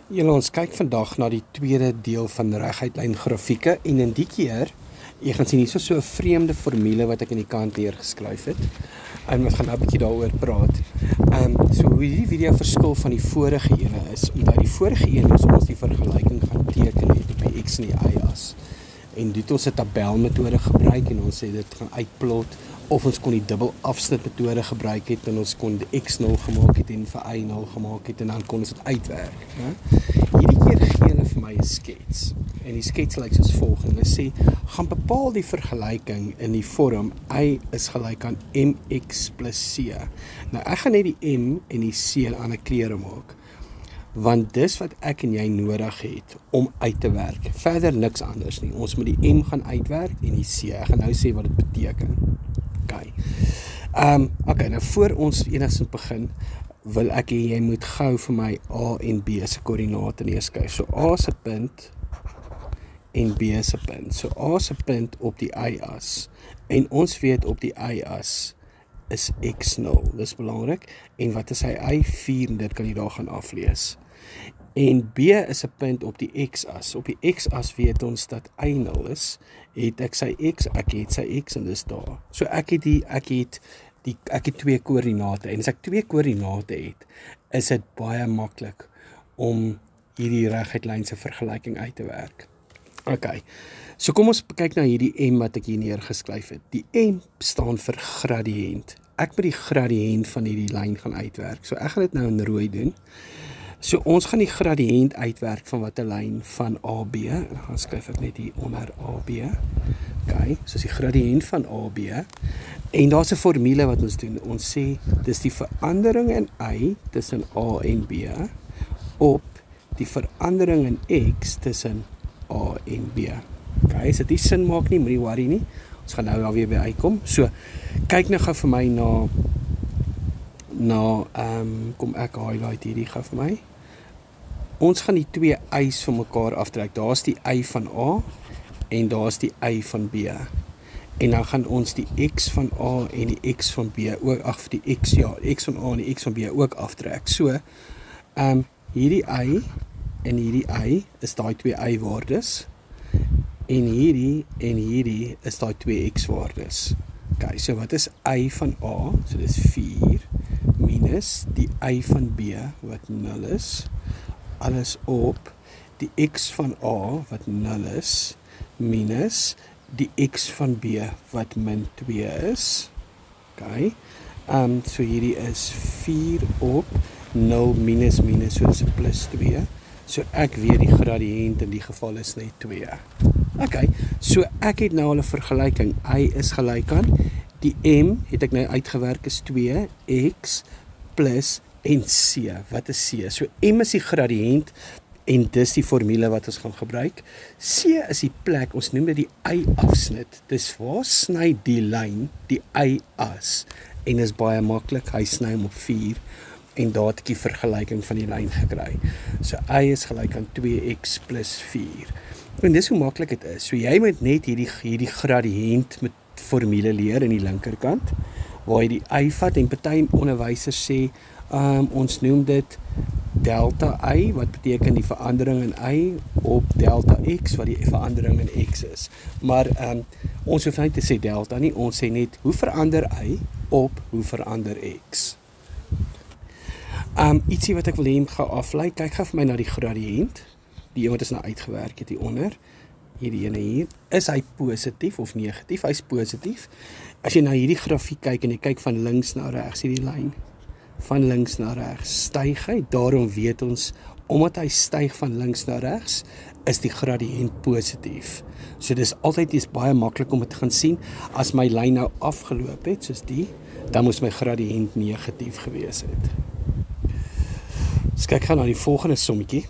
Julle, ons kyk vandag na die tweede deel van reguitlyn grafieke en in die keer, jy gaan sien hier is so 'n vreemde formule wat ek in die kant neergeskryf het. En ons gaan nou 'n bietjie daaroor praat. So hoe hierdie video verskil van die vorige ene is, omdat die vorige een is ons die vergelyking gaan teken het op die X en die Y-as. En dit ons 'n tabelmetode gebruik en ons het dit gaan uitplot, of ons kon die dubbel afsnit metode gebruik het en ons kon die X0 gemaak het en vir Y0 gemaak het en dan kon ons dit uitwerk. Ja? Hierdie keer gee hulle vir my 'n skets. En die skets lyk soos volgende. Hulle sê, gaan bepaal die vergelyking in die vorm Y is gelyk aan MX plus C. Nou ek gaan net die M en die C in ander kleure maak. Want dis wat ek en jy nodig het om uit te werk. Verder niks anders nie. Ons moet die M gaan uitwerk en die C. Ek gaan nou sê wat dit beteken. Okay, nou voor ons enigstens begin, wil ek hê jy moet gou vir my A en B se koördinate neerskryf. So A se punt en B se punt. So A se punt op die Y-as. En ons weet op die Y-as is X0. Dis belangrik. En wat is hy? Y4, en dit kan jy daar gaan aflees. En B is 'n punt op die X-as. Op die X-as weet ons dat Y0 is, het ek sy X, ek het sy X en dis daar. So ek het twee koördinate en as ek twee koördinate het, is dit baie maklik om hierdie reguitlyn se vergelyking uit te werk. Okay. So kom ons kyk na hierdie M wat ek hier neergeskryf het. Die M staan vir gradiënt. Ek moet die gradiënt van hierdie lyn gaan uitwerk. So ek gaan dit nou in rooi doen. So ons gaan die gradiënt uitwerk van wat 'n lyn van AB, en dan gaan skryf ek net hier onder AB. Okay, so die gradiënt van AB. En daar's 'n formule wat ons doen. Ons sê dis die verandering in Y tussen A en B op die verandering in X tussen A en B. Okay, as dit nie sin maak nie, moenie worry nie. Ons gaan nou weer by uitkom. So kyk nou gou vir my kom ek highlight hierdie gou vir my. Ons gaan die twee Y's van mekaar aftrek. Daar's die Y van A en daar's die Y van B. En dan gaan ons die X van A en die X van B ook die X van A en die X van B ook aftrek. So, hierdie Y en hierdie Y is daai twee Y-waardes en hierdie is daai twee X-waardes. Okay, so wat is Y van A? So dis 4 minus die Y van B wat 0 is, alles op die X van A wat 0 is, minus die X van B wat min 2 is. Okay, so hierdie is 4 op 0 minus, so dis plus 2. So ek weet die gradiënt in die geval is net 2. Okay, so ek het nou al 'n vergelyking. Y is gelyk aan die M het ek nou uitgewerk is 2x plus en C. Wat is C? So M is die gradiënt en dis die formule wat ons gaan gebruik. C is die plek, ons noem dit die Y-afsnit. Dis waar sny die lyn die Y-as. En is baie maklik, hy sny hom op 4 en daar het ek die vergelyking van die lyn gekry. So Y is gelyk aan 2x plus 4. En dis hoe maklik dit is. So jy moet net hierdie gradiënt met formule leer in die linkerkant, waar jy die Y vat en party onderwysers sê, ons noem dit delta Y, wat beteken die verandering in Y op delta X, wat die verandering in X is. Maar ons hoef nie te sê delta nie, ons sê net hoe verander Y op hoe verander X. Ietsie wat ek wil hê gaan aflei, kyk gou vir my na die gradiënt, die wat is nou uitgewerk het hieronder, hierdie ene hier, is hy positief of negatief? Hy is positief. As jy na hierdie grafiek kyk en jy kyk van links na regs, hierdie lyn, van links na regs, styg hy, daarom weet ons, omdat hy styg van links na regs, is die gradiënt positief. So dis baie maklik om dit te gaan sien, as my lyn nou afgeloop het, soos die, dan moes my gradiënt negatief gewees het. So kyk gaan na die volgende sommetjie.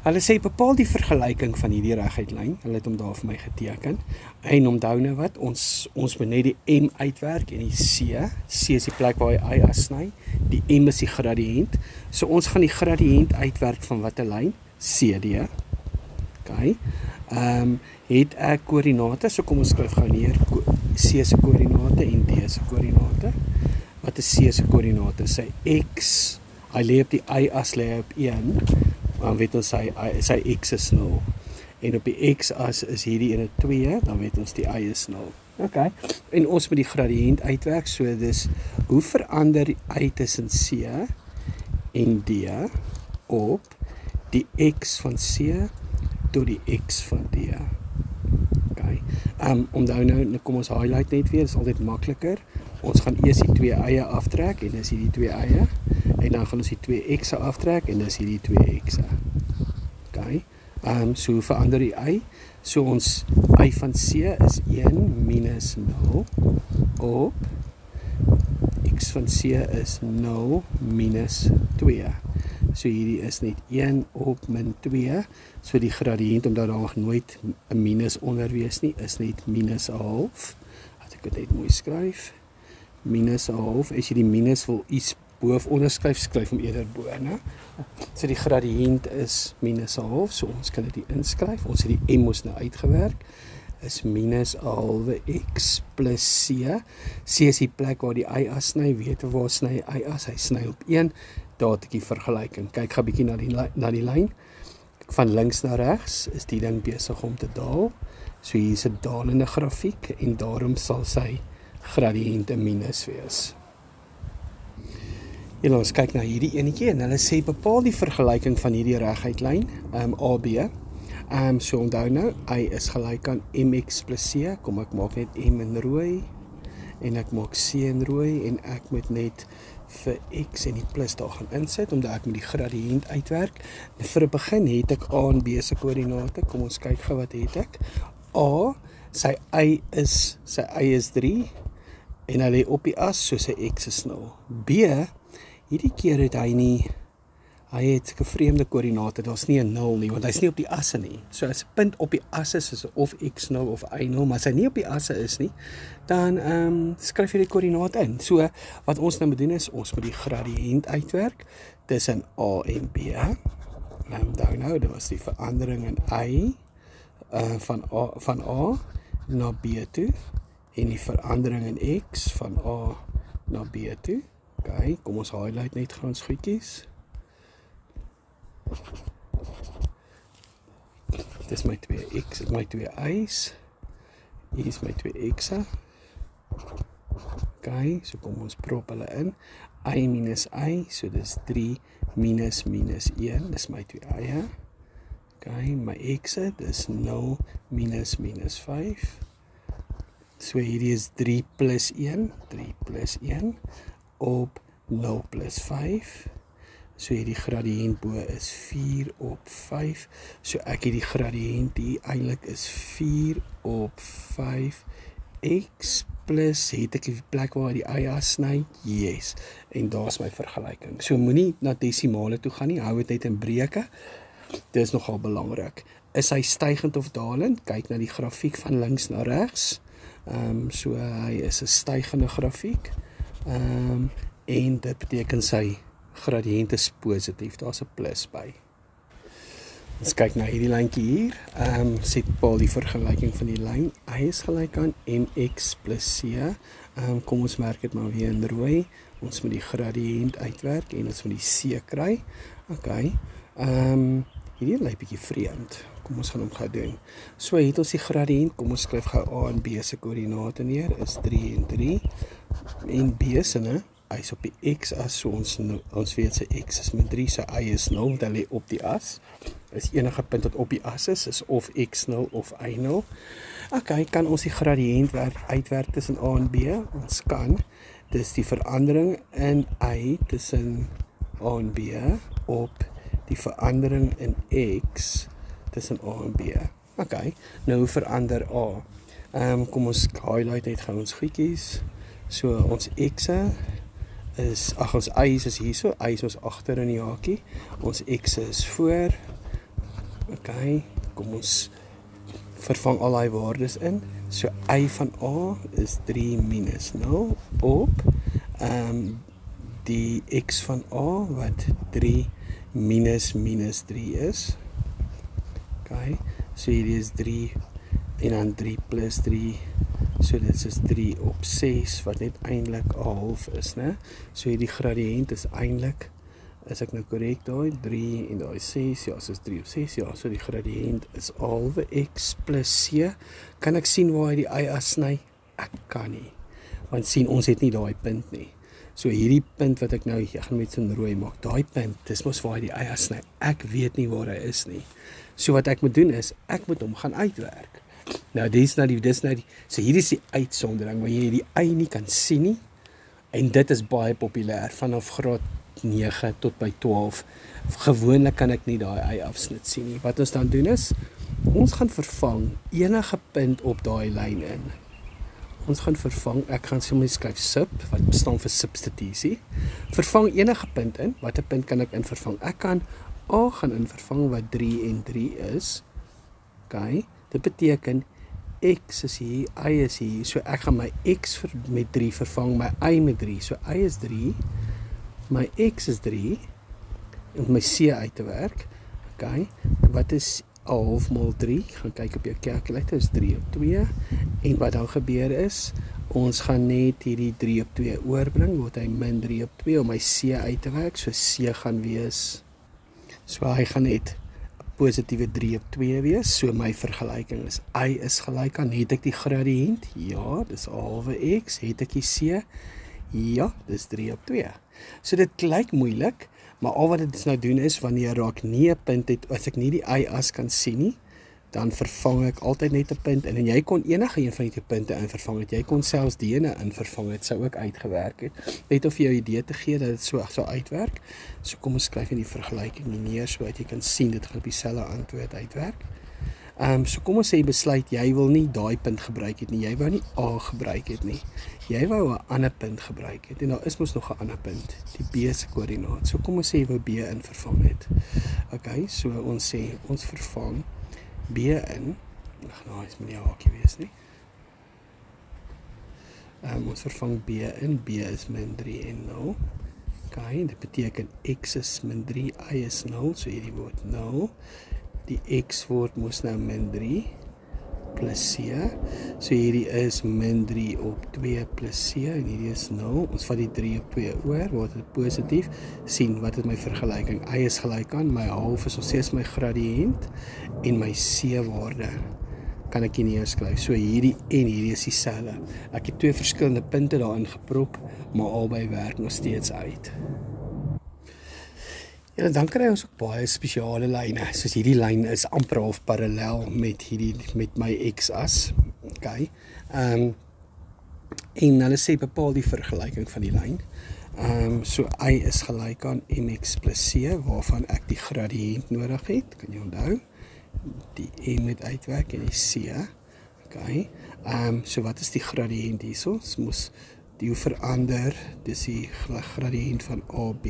Hulle sê, bepaal die vergelyking van hierdie reguitlyn, hulle het hom daar vir my geteken, en onthou nou wat, ons moet net die M uitwerk, en die C is die plek waar hy Y-as sny, die M is die gradiënt, so ons gaan die gradiënt uitwerk van wat 'n lyn? CD, okay, het ek koördinate, so kom ons skryf gou neer, C se koördinate en D se koördinate, wat is C se koördinate? Sy X, hy lê op die Y-as lê op 1, dan weet ons sy x is 0. En op die x-as is hierdie ene 2, dan weet ons die y is 0. Okay. En ons moet die gradiënt uitwerk, so dis, hoe verander die y tussen C en D op die x van C tot die x van D. Okay. Onthou nou, kom ons highlight net weer, is altyd makliker. Ons gaan eers die 2 eie aftrek, en dis hierdie 2 eie, en dan gaan ons die 2 x'e aftrek, en dis hierdie 2 x'e. Okay. So hoe verander die y? So ons y van C is 1 minus 0 op x van C is 0 minus 2. So hierdie is net 1 op min 2. So die gradiënt, omdat daar nog nooit 'n minus onder wees nie, is net minus 'n half. Laat ek dit net mooi skryf. Minus 'n half. As jy die minus wil iets bo of onder skryf, skryf hom eerder bo, né? So die gradiënt is minus 'n half, so ons kan dit inskryf. Ons het die m ons nou uitgewerk. Is minus 'n halwe x plus c. C is die plek waar die y-as sny. Weet jy waar sny die y-as? Hy sny op 1. Daar het ek die vergelyking. Kyk gou 'n bietjie na die lyn. Van links na regs is die ding besig om te daal. So hier is 'n dalende grafiek en daarom sal sy gradiënt 'n minus wees. En ons kyk na hierdie enetjie en hulle sê bepaal die vergelyking van hierdie reguitlyn, AB. So onthou nou, y is gelyk aan mx plus c. Kom ek maak net m in rooi en ek maak c in rooi en ek moet net vir x en die plus daar gaan insit, omdat ek met die gradiënt uitwerk. En vir 'n begin het ek a en b se koördinate. Kom ons kyk gou wat het ek. A, sy y is 3 en hy lê op die as, so sy x is 0. B, hierdie keer het hy het gevreemde koördinate, daar's nie 'n 0 nie, want hy's nie op die asse nie. So as 'n punt op die asse is of x0 of y0, maar as hy nie op die asse is nie, dan skryf jy die koördinaat in. So wat ons nou moet doen is, ons moet die gradiënt uitwerk tussen a en b. Nou, dit was die verandering in y van a na b toe, en die verandering in x van a na b toe. Okay, kom ons highlight net gou ons goedjies. Dit is my 2x, dit is my 2 y's. Hier is my 2 x'e. Okay, so kom ons prop hulle in. Y minus y, so dis 3 minus 1, dis my 2 eie. Okay, my x'e, dis 0 minus 5. So hierdie is 3 plus 1 op 0 plus 5. So hierdie gradiënt bo is 4 op 5. So ek het die gradiënt hier eintlik is 4 op 5 x plus, het ek die plek waar die y-as sny? Yes. En daar's my vergelyking. So moenie na desimale toe gaan nie, hou dit net in breuke. Dit is nogal belangrik. Is hy stygend of dalend? Kyk na die grafiek van links na regs. So hy is 'n stygende grafiek. En dit beteken sy gradiënt is positief, daar's 'n plus by. Ons kyk na hierdie lyntjie hier. Sê bepaal die vergelyking van die lyn. Y is gelyk aan mx plus c. Kom ons merk dit maar weer in rooi. Ons moet die gradiënt uitwerk en ons moet die c kry. Okay. Hierdie lyk bietjie vreemd. Kom ons gaan hom gou doen. So het ons die gradiënt. Kom ons skryf gou a en b se koördinate neer. Is 3 en 3. En b se, né? Hy is op die x-as, so ons weet sy x is met 3, sy y is 0, want hy lê op die as. Is enige punt wat op die as is of x0 of y0. Okay, kan ons die gradiënt uitwerk tussen a en b? Ons kan. Dis die verandering in y tussen a en b op die verandering in x tussen a en b. Okay, nou verander a. Kom ons highlight net gou ons goedjies. So ons x'e is, ons y's is hierso, y's is agter in die hakie, ons x'e is voor. Okay, kom ons vervang al die waardes in. So y van a is 3 minus 0 op die x van a wat 3 minus 3 is. Okay, so hierdie is 3 en dan 3 plus 3. So dit is 3 op 6 wat net eintlik 'n half is, né? So hierdie gradiënt is eintlik Is ek nou korrek daai 3 en daai 6, ja, so is 3 op 6, ja, so die gradiënt is halwe x plus c. Kan ek sien waar hy die y-as sny? Ek kan nie, want sien, ons het nie daai punt nie. So hierdie punt wat ek nou, ek gaan met so'n rooi maak, daai punt, dis mos waar hy die y-as sny. Ek weet nie waar hy is nie. So wat ek moet doen is, ek moet hom gaan uitwerk. Nou, so hier is die uitsondering, waar jy die y nie kan sien nie, en dit is baie populêr, vanaf graad 9 tot by 12. Gewoonlik kan ek nie daai y afsnit sien nie. Wat ons dan doen is, ons gaan vervang enige punt op daai lyn in. Ons gaan vervang, ek gaan sommer skryf sub, wat bestaan vir substitusie. Vervang enige punt in, watter punt kan ek in vervang? Ek kan A gaan in vervang wat 3 en 3 is. OK, dit beteken x is hier, y is hier, so ek gaan my x met 3 vervang, my y met 3, so y is 3, my x is 3, om my c uit te werk. OK, wat is 12 maal 3, gaan kyk op jou calculator, is 3 op 2, en wat dan gebeur is, ons gaan net hierdie 3 op 2 oorbring, word hy min 3 op 2, om my c uit te werk, so c gaan wees, so hy gaan net positiewe 3 op 2 wees, so my vergelyking is, y is gelyk aan, het ek die gradiënt? Ja, dis halwe x, het ek die c? Ja, dis 3 op 2. So dit lyk moeilik, maar al wat dit nou doen is, wanneer raak nie 'n punt het, as ek nie die y-as kan sien nie, dan vervang ek altyd net 'n punt in, en jy kon enige een van die punte in vervang het, jy kon selfs die ene in vervang het, sou ook uitgewerk het, net om vir jou idee te gee, dat dit so uitwerk, so kom ons skryf in die vergelyking neer, so dat jy kan sien, dit gaan op dieselfde antwoord uitwerk. So kom ons sê besluit, jy wil nie daai punt gebruik het nie, jy wou nie A gebruik het nie, jy wou 'n ander punt gebruik het, en daar is mos nog 'n ander punt, die B se koördinaat, so kom ons sê jy wou B in vervang het. OK, so ons sê, ons vervang B in, nou is met die haakje wees nie, ons vervang B in, B is min 3 en 0, OK, dit beteken x is min 3, y is 0, so hierdie word 0, die x word moes nou min 3, plus c, so hierdie is min 3 op 2 plus c, en hierdie is 0, ons vat die 3 op 2 oor, word het positief, sien, wat is my vergelyking, y is gelyk aan, my half is, ons sê is my gradiënt, en my c waarde, kan ek hier neerskryf, so hierdie en hierdie is dieselfde, ek het 2 verskillende punte daarin geprop, maar albei werk nog steeds uit. Ja, dan kry ons ook baie spesiale lyne, soos hierdie lyn is amper half parallel met my x-as, OK, en hulle sê bepaal die vergelyking van die lyn, so y is gelyk aan mx plus c, waarvan ek die gradiënt nodig het, kan jy onthou, die m moet uitwerk en die c, OK, so wat is die gradiënt hierso, moes die hoe verander, dis die gradiënt van AB,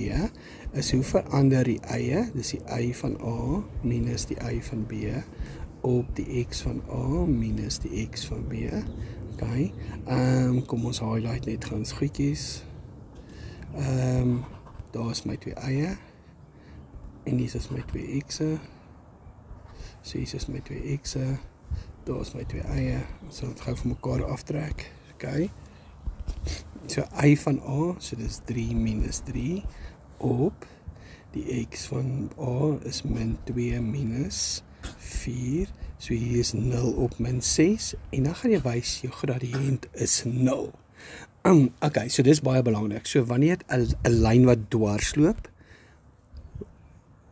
is hoe verander die y, dis die y van A, minus die y van B, op die x van A, minus die x van B, OK, kom ons highlight net gans goedjies, daar is my 2 y, en hier is my 2 x'e, so hier is my 2 x'e, daar is my 2 y, ons sal het gauw van mekaar aftrek, OK, so y van A, so dis 3 minus 3, op die x van A is min 2 minus 4, so hier is 0 op min 6, en dan gaan jy wys, jou gradiënt is 0. OK, so dis baie belangrik, so wanneer 'n lyn wat dwarsloop,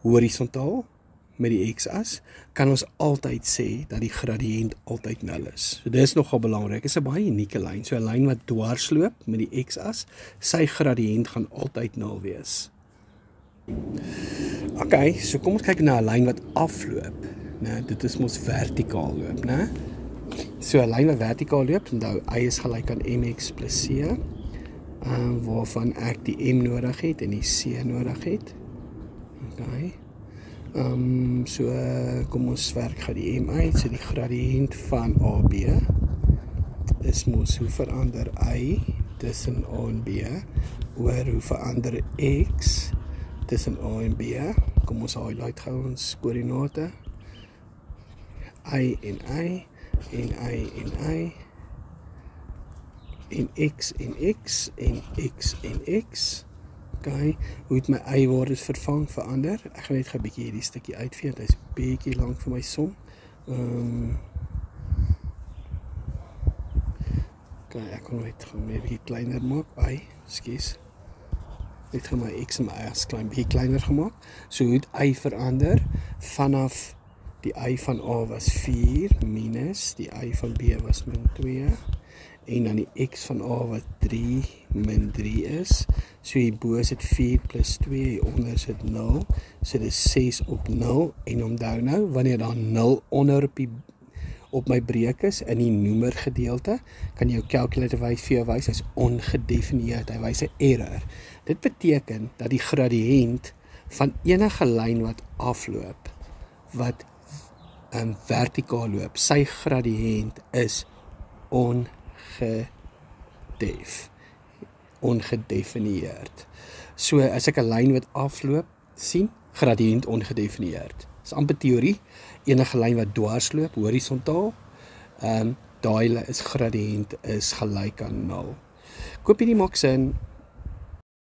horisontaal, met die x-as, kan ons altyd sê, dat die gradiënt altyd 0 is. So dis nogal belangrik, is 'n baie unieke lyn, so 'n lyn wat dwarsloop, met die x-as, sy gradiënt gaan altyd 0 wees. OK, so kom ons kyk na 'n lyn wat afloop, né, dit is mos vertikaal loop, né, so 'n lyn wat vertikaal loop, onthou, y is gelyk aan mx plus c, waarvan ek die m nodig het, en die c nodig het, OK, so kom ons werk gou die m uit, so die gradiënt van AB is mos hoe verander y tussen A en B, oor hoe verander x tussen A en B, kom ons highlight gou ons koördinate, y en y, en y en y, en x en x, en x en x, OK, Okay, hoe het my y-waardes verander? Ek gaan net 'n bietjie hierdie stukkie uitvee, dit is bietjie lank vir my som. Okay, ek kan net gaan meer bietjie kleiner maak. Ekskuus. Net gaan my x en my y as klein bietjie kleiner gemaak. So hoe het y verander vanaf die y van A was 4 minus die y van B was min 2 en dan die x van A wat 3 min 3 is. So hierbo is dit 4 plus 2, hieronder is dit 0. So dit is 6 op 0 en onthou nou, wanneer daar 0 onder op my breek is in die noemer gedeelte, kan jou calculator vir jou wys, hy's ongedefinieerd, hy wys 'n error. Dit beteken dat die gradiënt van enige lyn wat afloop, wat vertikaal loop, sy gradiënt is ongedefinieerd. So as ek 'n lyn wat afloop sien, gradiënt ongedefinieerd. Dis amper teorie, enige lyn wat dwarsloop horisontaal, daai is gradiënt is gelyk aan 0. Koop hierdie maak sin.